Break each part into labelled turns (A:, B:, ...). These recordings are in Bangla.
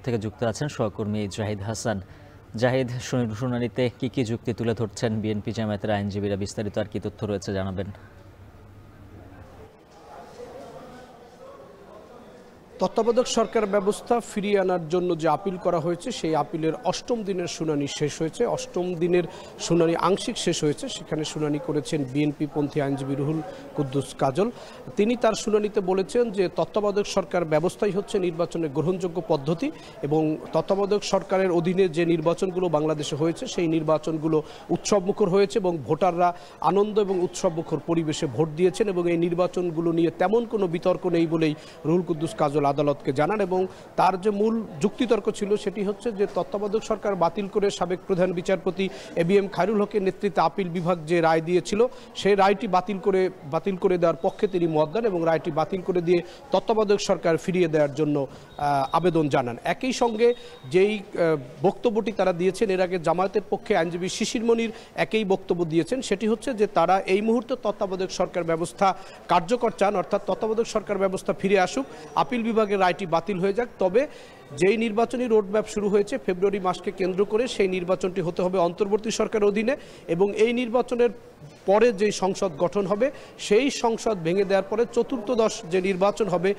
A: থেকে যুক্ত আছেন সহকর্মী জাহিদ হাসান। জাহিদ, শুনানিতে কি যুক্তি তুলে ধরছেন বিএনপি জামায়াতের আইনজীবীরা, বিস্তারিত আর কি তথ্য রয়েছে জানাবেন?
B: তত্ত্বাবধায়ক সরকার ব্যবস্থা ফিরিয়ে আনার জন্য যে আপিল করা হয়েছে সেই আপিলের ৮ম দিনের শুনানি শেষ হয়েছে। ৮ম দিনের শুনানি আংশিক শেষ হয়েছে। সেখানে শুনানি করেছেন বিএনপি পন্থী আইনজীবী রুহুল কুদ্দুস কাজল। তিনি তার শুনানিতে বলেছেন যে তত্ত্বাবধায়ক সরকার ব্যবস্থাই হচ্ছে নির্বাচনের গ্রহণযোগ্য পদ্ধতি এবং তত্ত্বাবধায়ক সরকারের অধীনে যে নির্বাচনগুলো বাংলাদেশে হয়েছে সেই নির্বাচনগুলো উৎসবমুখর হয়েছে এবং ভোটাররা আনন্দ এবং উৎসবমুখর পরিবেশে ভোট দিয়েছেন এবং এই নির্বাচনগুলো নিয়ে তেমন কোনো বিতর্ক নেই বলেই রুহুল কুদ্দুস কাজল আদালতকে জানান। এবং তার যে মূল যুক্তিতর্ক ছিল সেটি হচ্ছে যে তত্ত্বাবধায়ক সরকার বাতিল করে সাবেক প্রধান বিচারপতি এবিএম খায়রুল হকের নেতৃত্বে আপিল বিভাগ যে রায় দিয়েছিল সেই রায়টি বাতিল করে দেওয়ার পক্ষে তিনি মত দেন এবং রায়টি বাতিল করে দিয়ে তত্ত্বাবধায়ক সরকার ফিরিয়ে দেওয়ার জন্য আবেদন জানান। একই সঙ্গে যেই বক্তব্যটি তারা দিয়েছেন, এর আগে জামায়াতের পক্ষে আইনজীবী শিশির মনির একই বক্তব্য দিয়েছেন, সেটি হচ্ছে যে তারা এই মুহূর্তে তত্ত্বাবধায়ক সরকার ব্যবস্থা কার্যকর চান, অর্থাৎ তত্ত্বাবধায়ক সরকার ব্যবস্থা ফিরে আসুক, আপিল বিভাগের রায়টি বাতিল হয়ে যাক। তবে যেই নির্বাচনী রোডম্যাপ শুরু হয়েছে ফেব্রুয়ারি মাসকে কেন্দ্র করে, সেই নির্বাচনটি হতে হবে অন্তর্বর্তী সরকারের অধীনে এবং এই নির্বাচনের পরে যে সংসদ গঠন হবে সেই সংসদ ভেঙে দেওয়ার পরে চতুর্থদশ যে নির্বাচন হবে,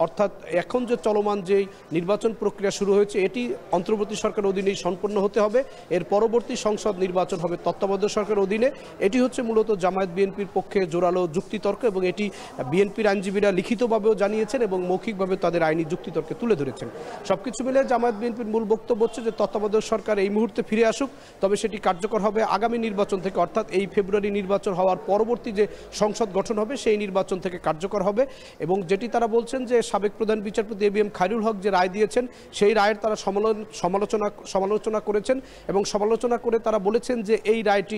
B: অর্থাৎ এখন যে চলমান যেই নির্বাচন প্রক্রিয়া শুরু হয়েছে এটি অন্তর্বর্তী সরকারের অধীনেই সম্পন্ন হতে হবে। এর পরবর্তী সংসদ নির্বাচন হবে তত্ত্বাবধায়ক সরকারের অধীনে। এটি হচ্ছে মূলত জামায়াত বিএনপির পক্ষে জোরালো যুক্তিতর্ক এবং এটি বিএনপির আইনজীবীরা লিখিতভাবেও জানিয়েছেন এবং মৌখিকভাবে তাদের আইনি যুক্তিতর্কে তুলে ধরেছেন। সবকিছু মিলে জামায়াত বিএনপির মূল বক্তব্য হচ্ছে যে তত্ত্বাবধায়ক সরকার এই মুহূর্তে ফিরে আসুক, তবে সেটি কার্যকর হবে আগামী নির্বাচন থেকে, অর্থাৎ এই ফেব্রুয়ারি নির্বাচন হওয়ার পরবর্তী যে সংসদ গঠন হবে সেই নির্বাচন থেকে কার্যকর হবে। এবং যেটি তারা বলছেন যে সাবেক প্রধান বিচারপতি এবিএম খায়রুল হক যে রায় দিয়েছেন সেই রায়ের তারা সমালোচনা করেছেন এবং সমালোচনা করে তারা বলেছেন যে এই রায়টি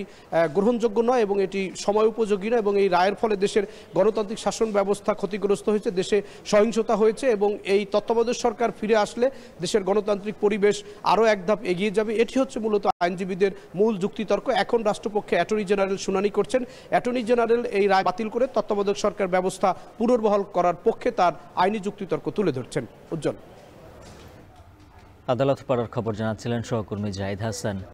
B: গ্রহণযোগ্য নয় এবং এটি সময় উপযোগী নয় এবং এই রায়ের ফলে দেশের গণতান্ত্রিক শাসন ব্যবস্থা ক্ষতিগ্রস্ত হয়েছে, দেশে সহিংসতা হয়েছে এবং এই তত্ত্বাবধায়ক সরকার ফিরে আসলে দেশের গণতান্ত্রিক পরিবেশ আরও এক ধাপ এগিয়ে যাবে। এটি হচ্ছে মূলত আইনজীবীদের মূল যুক্তিতর্ক। এখন রাষ্ট্রপক্ষে অ্যাটর্নি জেনারেল শুনানি করছেন। অ্যাটর্নি জেনারেল এই রায় বাতিল করে তত্ত্বাবধায়ক সরকার ব্যবস্থা পুনর্বহাল করার পক্ষে তার আইনি যুক্তিতর্ক তুলে ধরছেন। উজ্জ্বল।
A: আদালত পাড়ার খবর জানাচ্ছিলেন সহকর্মী জাহিদ হাসান।